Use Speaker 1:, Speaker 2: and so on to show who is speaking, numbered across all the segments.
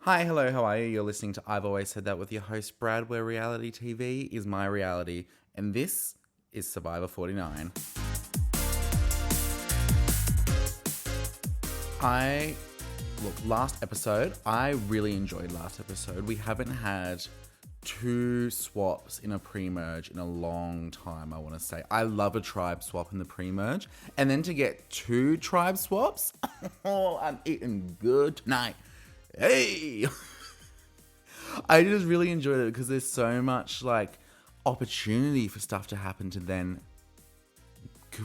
Speaker 1: Hi, hello, how are you? You're listening to I've Always Said That with your host, Brad, where reality TV is my reality, and this is Survivor 49. Last episode, I really enjoyed last episode. We haven't had two swaps in a pre-merge in a long time, I want to say. I love a tribe swap in the pre-merge, and then to get two tribe swaps, oh, I'm eating good tonight. Hey! I just really enjoyed it because there's so much opportunity for stuff to happen to then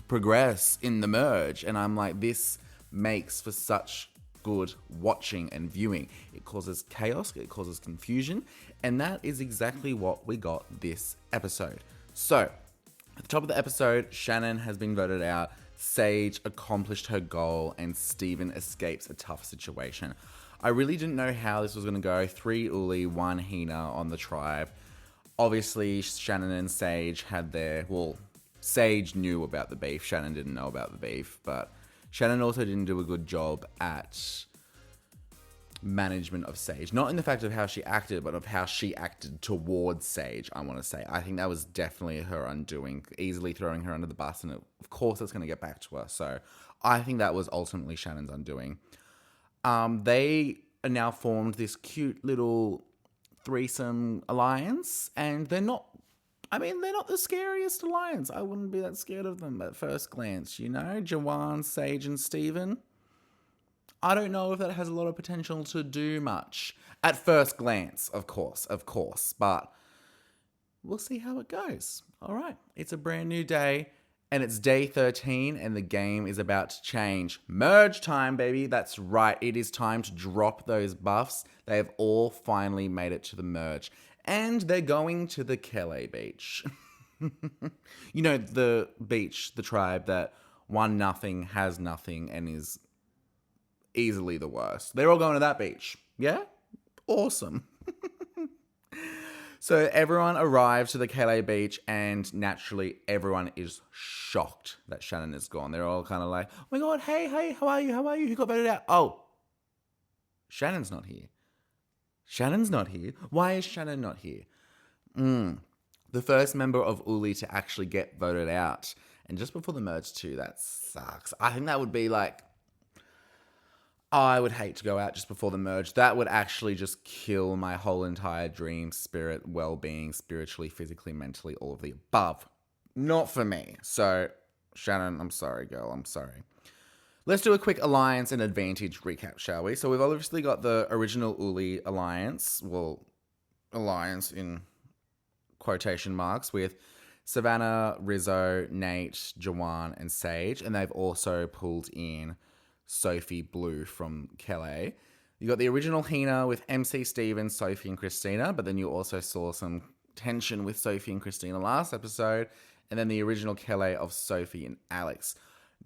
Speaker 1: progress in the merge, and I'm like, this makes for such good watching and viewing. It causes chaos, it causes confusion, and that is exactly what we got this episode. So, at the top of the episode, Shannon has been voted out, Sage accomplished her goal, and Steven escapes a tough situation. I really didn't know how this was going to go. 3 Uli, 1 Hina on the tribe. Obviously, Shannon and Sage had Sage knew about the beef. Shannon didn't know about the beef, but Shannon also didn't do a good job at management of Sage. Not in the fact of how she acted, but of how she acted towards Sage, I want to say. I think that was definitely her undoing, easily throwing her under the bus, and of course it's going to get back to her. So I think that was ultimately Shannon's undoing. They are now formed this cute little threesome alliance, and they're not the scariest alliance. I wouldn't be that scared of them at first glance, you know? Jawan, Sage, and Steven. I don't know if that has a lot of potential to do much. At first glance, of course, but we'll see how it goes. All right, it's a brand new day, and it's day 13, and the game is about to change. Merge time, baby. That's right. It is time to drop those buffs. They have all finally made it to the merge. And they're going to the Kele beach. You know, the beach, the tribe that won nothing, has nothing, and is easily the worst. They're all going to that beach. Yeah? Awesome. So everyone arrives to the Kele beach, and naturally everyone is shocked that Shannon is gone. They're all kind of like, oh my god, hey, how are you? Who got voted out? Oh, Shannon's not here. Why is Shannon not here? The first member of Uli to actually get voted out. And just before the merge too, that sucks. I think that would be I would hate to go out just before the merge. That would actually just kill my whole entire dream, spirit, well-being, spiritually, physically, mentally, all of the above. Not for me. So, Shannon, I'm sorry, girl. I'm sorry. Let's do a quick alliance and advantage recap, shall we? So we've obviously got the original Uli alliance. Well, alliance in quotation marks with Savannah, Rizzo, Nate, Jawan, and Sage. And they've also pulled in Sophie Blue from Kele. You got the original Hina with MC Steven, Sophie, and Christina, but then you also saw some tension with Sophie and Christina last episode, and then the original Kele of Sophie and Alex.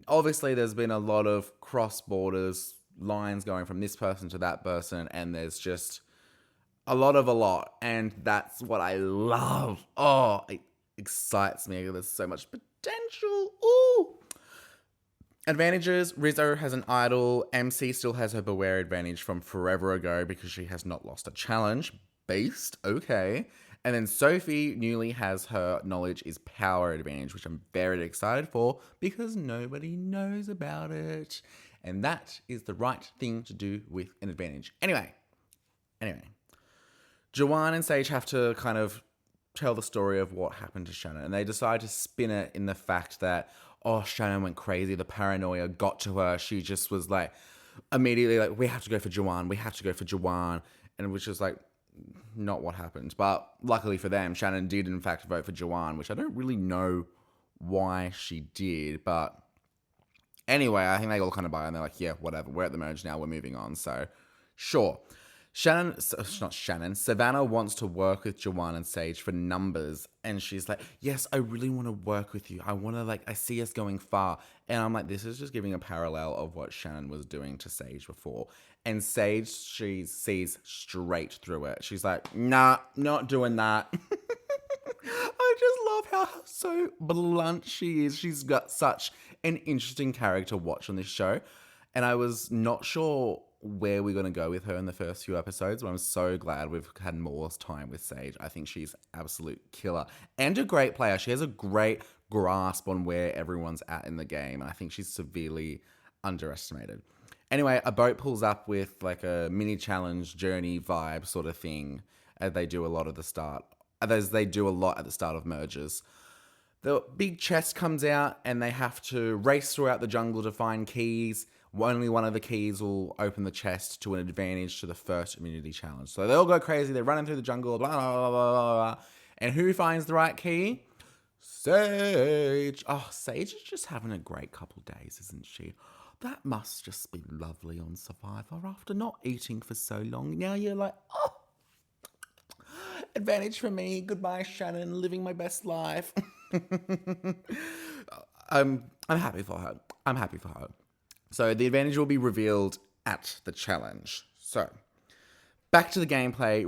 Speaker 1: Obviously, there's been a lot of cross borders, lines going from this person to that person, and there's just a lot, and that's what I love. Oh, it excites me. There's so much potential. Ooh. Advantages, Rizzo has an idol, MC still has her Beware advantage from forever ago because she has not lost a challenge. Beast, okay. And then Sophie newly has her knowledge is power advantage, which I'm very excited for because nobody knows about it. And that is the right thing to do with an advantage. Anyway. Jawan and Sage have to kind of tell the story of what happened to Shannon, and they decide to spin it in the fact that, oh, Shannon went crazy, the paranoia got to her, she just was immediately we have to go for Jawan, and it was just not what happened. But luckily for them, Shannon did in fact vote for Jawan, which I don't really know why she did, but anyway, I think they all kind of buy it, and they're like, yeah, whatever, we're at the merge now, we're moving on, so sure. Savannah wants to work with Jawan and Sage for numbers. And she's like, yes, I really want to work with you. I want to I see us going far. And I'm like, this is just giving a parallel of what Shannon was doing to Sage before. And Sage, she sees straight through it. She's like, nah, not doing that. I just love how so blunt she is. She's got such an interesting character to watch on this show. And I was not sure where we're going to go with her in the first few episodes, but I'm so glad we've had more time with Sage. I think she's absolute killer and a great player. She has a great grasp on where everyone's at in the game, and I think she's severely underestimated. Anyway, a boat pulls up with like a mini challenge journey vibe sort of thing, as they do a lot at the start. As they do a lot at the start of merges. The big chest comes out and they have to race throughout the jungle to find keys. Only one of the keys will open the chest to an advantage to the first immunity challenge. So they all go crazy. They're running through the jungle, blah, blah, blah, blah, blah. And who finds the right key? Sage. Oh, Sage is just having a great couple days, isn't she? That must just be lovely on Survivor after not eating for so long. Now you're like, oh, advantage for me. Goodbye, Shannon. Living my best life. I'm happy for her. I'm happy for her. So the advantage will be revealed at the challenge. So back to the gameplay.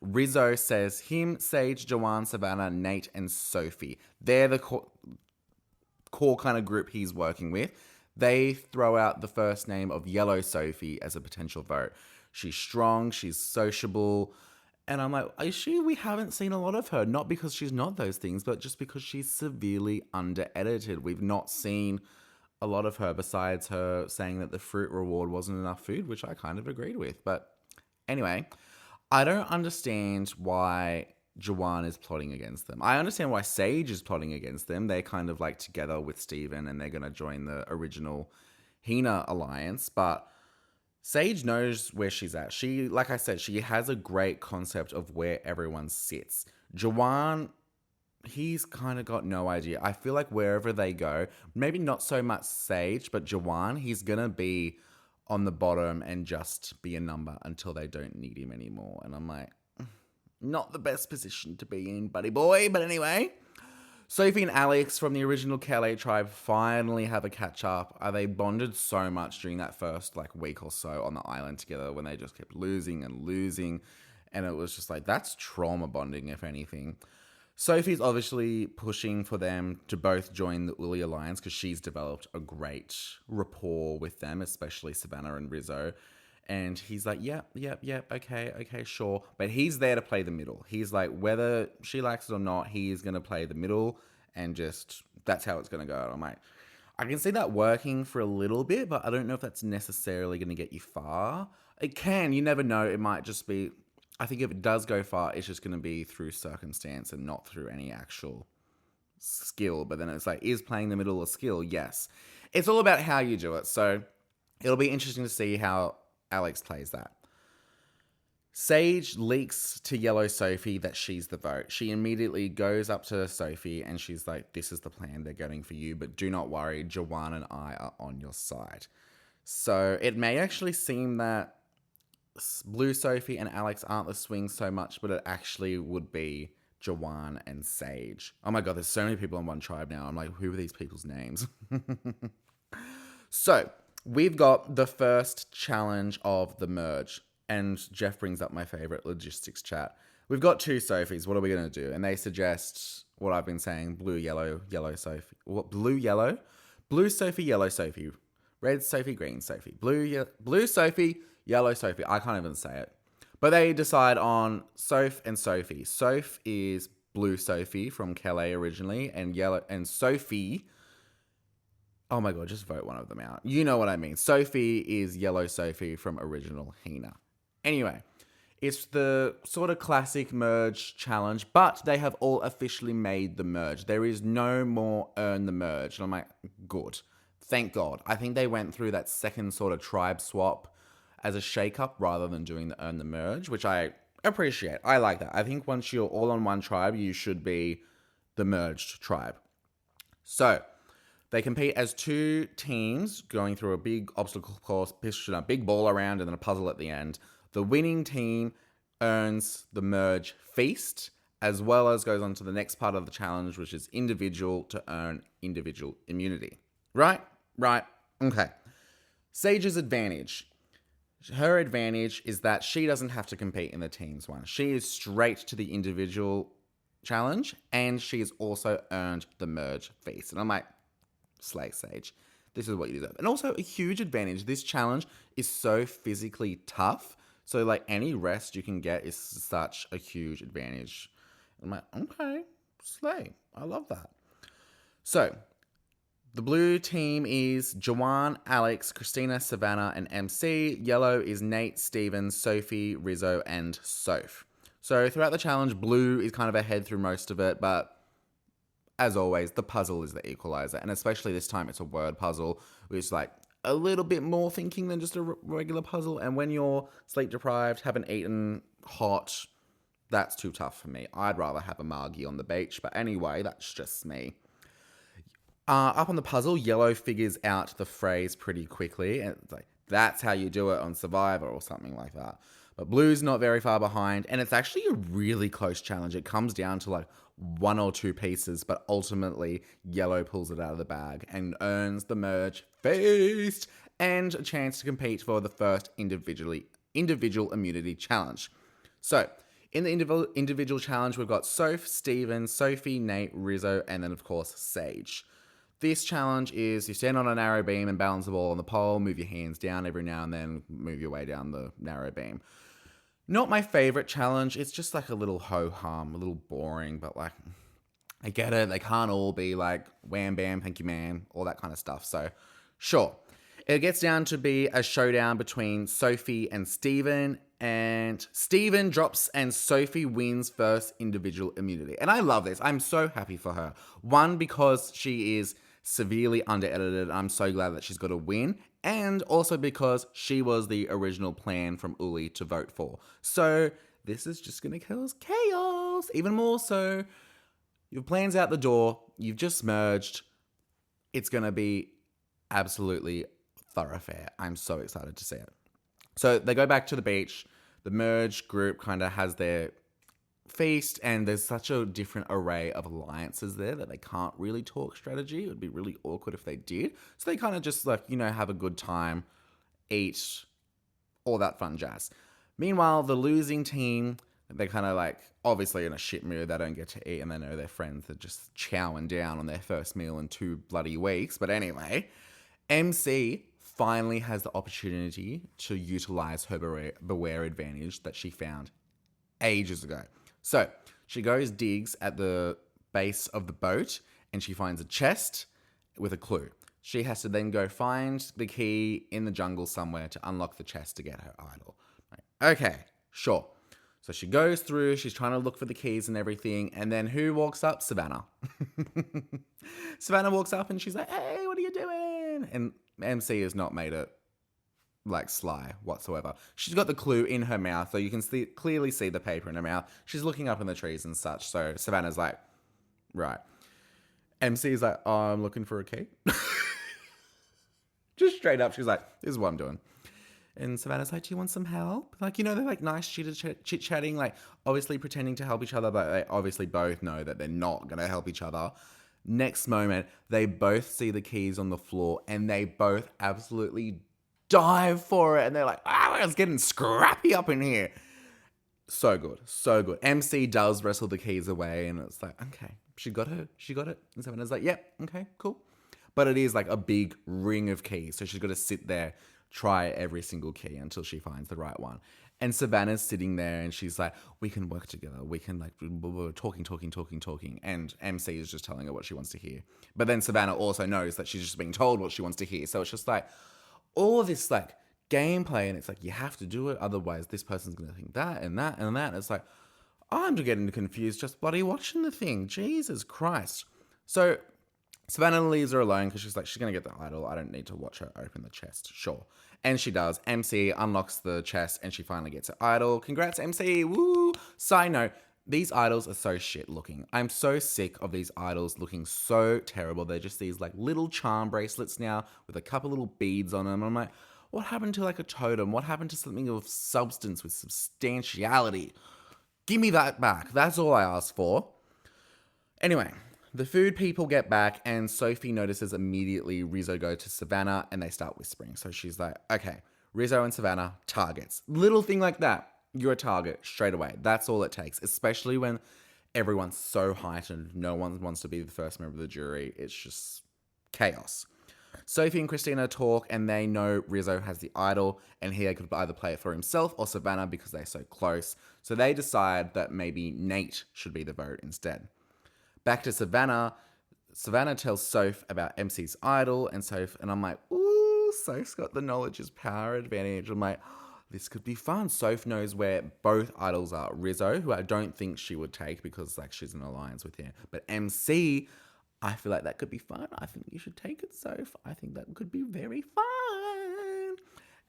Speaker 1: Rizzo says him, Sage, Joanne, Savannah, Nate, and Sophie. They're the core kind of group he's working with. They throw out the first name of Yellow Sophie as a potential vote. She's strong, she's sociable. And I'm like, we haven't seen a lot of her. Not because she's not those things, but just because she's severely under-edited. We've not seen a lot of her besides her saying that the fruit reward wasn't enough food, which I kind of agreed with. But anyway, I don't understand why Joanne is plotting against them. I understand why Sage is plotting against them. They're kind of like together with Steven and they're going to join the original Hina alliance. But Sage knows where she's at. She, like I said, she has a great concept of where everyone sits. Joanne, he's kind of got no idea. I feel like wherever they go, maybe not so much Sage, but Joanne, he's going to be on the bottom and just be a number until they don't need him anymore. And I'm like, not the best position to be in, buddy boy. But anyway, Sophie and Alex from the original KLA tribe finally have a catch up. They bonded so much during that first week or so on the island together when they just kept losing and losing. And it was just like, that's trauma bonding, if anything. Sophie's obviously pushing for them to both join the Uli Alliance because she's developed a great rapport with them, especially Savannah and Rizzo. And he's like, yep, okay, sure. But he's there to play the middle. He's like, whether she likes it or not, he's going to play the middle and just, that's how it's going to go. I'm like, I can see that working for a little bit, but I don't know if that's necessarily going to get you far. It can, you never know. It might just be, I think if it does go far, it's just going to be through circumstance and not through any actual skill. But then it's like, is playing the middle a skill? Yes. It's all about how you do it. So it'll be interesting to see how Alex plays that. Sage leaks to Yellow Sophie that she's the vote. She immediately goes up to Sophie and she's like, this is the plan they're going for you, but do not worry, Joanne and I are on your side. So it may actually seem that Blue Sophie and Alex aren't the swing so much, but it actually would be Joanne and Sage. Oh my god, there's so many people on one tribe now. I'm like, who are these people's names? So we've got the first challenge of the merge. And Jeff brings up my favorite logistics chat. We've got two Sophies. What are we going to do? And they suggest what I've been saying. Blue, yellow, yellow Sophie. What? Blue, yellow? Blue Sophie, yellow Sophie. Red Sophie, green Sophie. Blue Sophie, yellow Sophie. I can't even say it. But they decide on Soph and Sophie. Soph is Blue Sophie from Calais originally. And Sophie... Oh my god, just vote one of them out. You know what I mean. Sophie is Yellow Sophie from original Hina. Anyway, it's the sort of classic merge challenge, but they have all officially made the merge. There is no more earn the merge. And I'm like, good. Thank God. I think they went through that second sort of tribe swap as a shake-up rather than doing the earn the merge, which I appreciate. I like that. I think once you're all on one tribe, you should be the merged tribe. So they compete as two teams going through a big obstacle course, pushing a big ball around and then a puzzle at the end. The winning team earns the merge feast, as well as goes on to the next part of the challenge, which is individual to earn individual immunity. Right? Okay. Sage's advantage. Her advantage is that she doesn't have to compete in the teams one. She is straight to the individual challenge, and she's also earned the merge feast. And I'm like, slay Sage. this is what you deserve. And also a huge advantage. This challenge is so physically tough. So like any rest you can get is such a huge advantage. I'm like, okay, slay. I love that. So the blue team is Joanne, Alex, Christina, Savannah, and MC. Yellow is Nate, Steven, Sophie, Rizzo, and Soph. So throughout the challenge, blue is kind of ahead through most of it, but as always, the puzzle is the equalizer. And especially this time, it's a word puzzle, which is like a little bit more thinking than just a regular puzzle. And when you're sleep deprived, haven't eaten, hot, that's too tough for me. I'd rather have a margie on the beach. But anyway, that's just me. Up on the puzzle, yellow figures out the phrase pretty quickly. And it's like, that's how you do it on Survivor or something like that. But blue's not very far behind. And it's actually a really close challenge. It comes down to like 1 or 2 pieces. But ultimately, yellow pulls it out of the bag and earns the merge feast and a chance to compete for the first individual immunity challenge. So, in the individual challenge, we've got Soph, Steven, Sophie, Nate, Rizzo, and then, of course, Sage. This challenge is you stand on a narrow beam and balance the ball on the pole, move your hands down every now and then, move your way down the narrow beam. Not my favorite challenge. It's just like a little ho-hum, a little boring, but like, I get it. They can't all be like wham bam, thank you ma'am, all that kind of stuff. So, sure. It gets down to be a showdown between Sophie and Steven, and Steven drops and Sophie wins first individual immunity. And I love this. I'm so happy for her. One, because she is severely under-edited. I'm so glad that she's got a win. And also because she was the original plan from Uli to vote for. So this is just going to cause chaos. Even more so. Your plan's out the door. You've just merged. It's going to be absolutely thoroughfare. I'm so excited to see it. So they go back to the beach. The merge group kind of has their feast, and there's such a different array of alliances there that they can't really talk strategy. It would be really awkward if they did. So they kind of just like, have a good time, eat, all that fun jazz. Meanwhile, the losing team, they're kind of like obviously in a shit mood. They don't get to eat, and they know their friends are just chowing down on their first meal in 2 bloody weeks. But anyway, MC finally has the opportunity to utilize her beware advantage that she found ages ago. So she digs at the base of the boat, and she finds a chest with a clue. She has to then go find the key in the jungle somewhere to unlock the chest to get her idol. Okay, sure. So she goes through, she's trying to look for the keys and everything, and then who walks up? Savannah. Savannah walks up and she's like, hey, what are you doing? And MC has not made it like sly whatsoever. She's got the clue in her mouth, so you can clearly see the paper in her mouth. She's looking up in the trees and such, so Savannah's like, right. MC is like, oh, I'm looking for a key. Just straight up, she's like, this is what I'm doing. And Savannah's like, do you want some help? Like, they're like nice chit-chatting, like obviously pretending to help each other, but they obviously both know that they're not going to help each other. Next moment, they both see the keys on the floor and they both absolutely dive for it. And they're like, it's getting scrappy up in here. So good, so good. MC does wrestle the keys away and it's like, okay, she got it. And Savannah's like, yep, okay, cool. But it is like a big ring of keys. So she's got to sit there, try every single key until she finds the right one. And Savannah's sitting there and she's like, we can work together. We can like talking. And MC is just telling her what she wants to hear. But then Savannah also knows that she's just being told what she wants to hear. So it's just like all this like gameplay. And it's like, you have to do it. Otherwise this person's going to think that and that and that. And it's like, I'm just getting confused just bloody watching the thing. Jesus Christ. So Savannah leaves her alone because she's like, she's going to get the idol. I don't need to watch her open the chest. Sure. And she does. MC unlocks the chest and she finally gets her idol. Congrats, MC. Woo! Side note, these idols are so shit looking. I'm so sick of these idols looking so terrible. They're just these like little charm bracelets now with a couple little beads on them. I'm like, what happened to like a totem? What happened to something of substance with substantiality? Give me that back. That's all I asked for. Anyway. The food people get back and Sophie notices immediately Rizzo go to Savannah and they start whispering. So she's like, okay, Rizzo and Savannah, targets. Little thing like that, you're a target straight away. That's all it takes, especially when everyone's so heightened. No one wants to be the first member of the jury. It's just chaos. Sophie and Christina talk, and they know Rizzo has the idol, and he could either play it for himself or Savannah because they're so close. So they decide that maybe Nate should be the vote instead. Back to Savannah. Savannah tells Soph about MC's idol, and I'm like, ooh, Soph's got the knowledge is power advantage. I'm like, oh, this could be fun. Soph knows where both idols are. Rizzo, who I don't think she would take because like she's in alliance with him, but MC, I feel like that could be fun. I think you should take it, Soph. I think that could be very fun.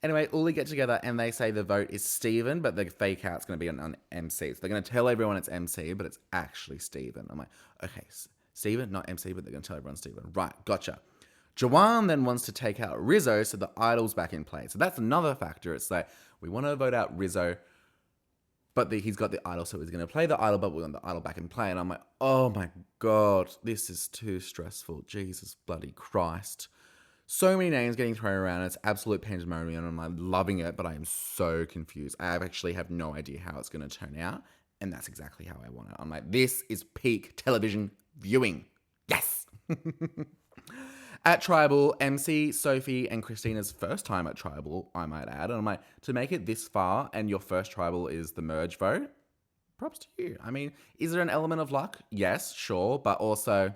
Speaker 1: Anyway, all they get together and they say the vote is Steven, but the fake out's going to be on MC. So they're going to tell everyone it's MC, but it's actually Steven. I'm like, okay, Steven, not MC, but they're going to tell everyone Steven. Right, gotcha. Jawan then wants to take out Rizzo, so the idol's back in play. So that's another factor. It's like, we want to vote out Rizzo, but he's got the idol, so he's going to play the idol, but we want the idol back in play. And I'm like, oh my God, this is too stressful. Jesus bloody Christ. So many names getting thrown around. It's absolute pandemonium, and I'm like loving it, but I am so confused. I actually have no idea how it's going to turn out, and that's exactly how I want it. I'm like, this is peak television viewing. Yes! At Tribal, MC, Sophie, and Christina's first time at Tribal, I might add. And I'm like, to make it this far and your first Tribal is the merge vote, props to you. I mean, is there an element of luck? Yes, sure. But also,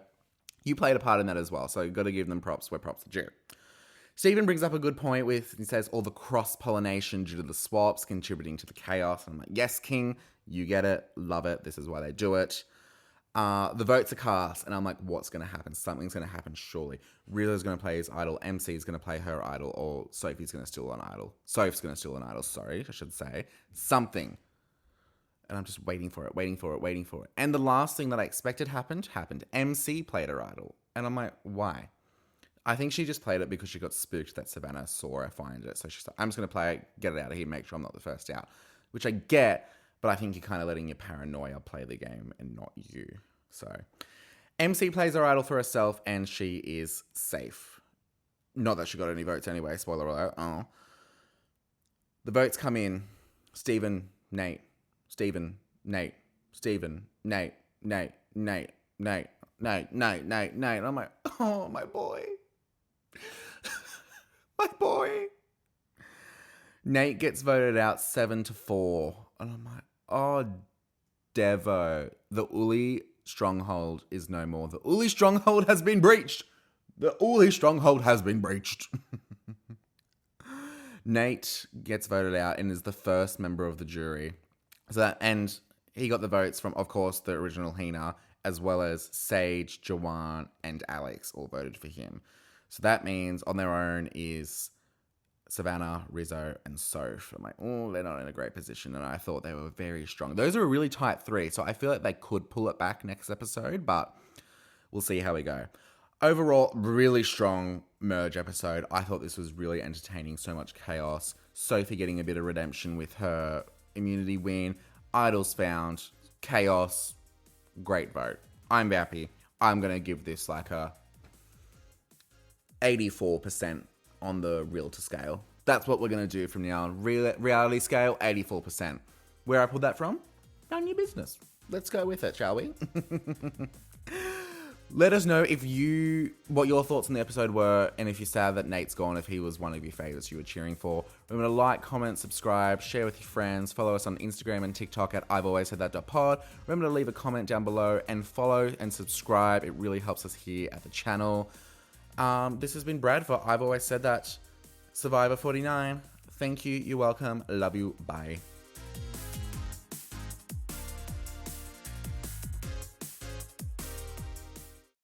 Speaker 1: you played a part in that as well. So you've got to give them props where props are due. Stephen brings up a good point he says, all the cross-pollination due to the swaps contributing to the chaos. And I'm like, yes, King, you get it. Love it. This is why they do it. The votes are cast, and I'm like, what's going to happen? Something's going to happen, surely. Rizzo's going to play his idol, MC's going to play her idol, or Sophie's going to steal an idol. Soph's going to steal an idol, sorry, I should say. Something. And I'm just waiting for it. And the last thing that I expected happened. MC played her idol. And I'm like, why? I think she just played it because she got spooked that Savannah saw her find it. So she's like, I'm just going to play it, get it out of here, make sure I'm not the first out. Which I get, but I think you're kind of letting your paranoia play the game and not you. So MC plays her idol for herself and she is safe. Not that she got any votes anyway, spoiler alert. Oh. The votes come in. Steven, Nate. Steven, Nate. Steven, Nate. Nate. Nate. Nate. Nate. Nate. Nate. Nate. And I'm like, oh, my boy. My boy. Nate gets voted out 7-4. And I'm like, oh, Devo. The Uli stronghold is no more. The Uli stronghold has been breached. The Uli stronghold has been breached. Nate gets voted out and is the first member of the jury. And he got the votes from, of course, the original Hina, as well as Sage, Jawan, and Alex all voted for him. So that means on their own is Savannah, Rizzo, and Soph. I'm like, oh, they're not in a great position. And I thought they were very strong. Those are a really tight three. So I feel like they could pull it back next episode, but we'll see how we go. Overall, really strong merge episode. I thought this was really entertaining. So much chaos. Sophie getting a bit of redemption with her immunity win. Idols found. Chaos. Great vote. I'm happy. I'm going to give this like a 84% on the realtor scale. That's what we're going to do from now on. Reality scale, 84%. Where I pulled that from? None of your business. Let's go with it, shall we? Let us know what your thoughts on the episode were, and if you're sad that Nate's gone, if he was one of your favorites you were cheering for. Remember to like, comment, subscribe, share with your friends, follow us on Instagram and TikTok at I've Always Said That.pod. Remember to leave a comment down below and follow and subscribe. It really helps us here at the channel. This has been Brad for I've Always Said That. Survivor 49. Thank you. You're welcome. Love you. Bye.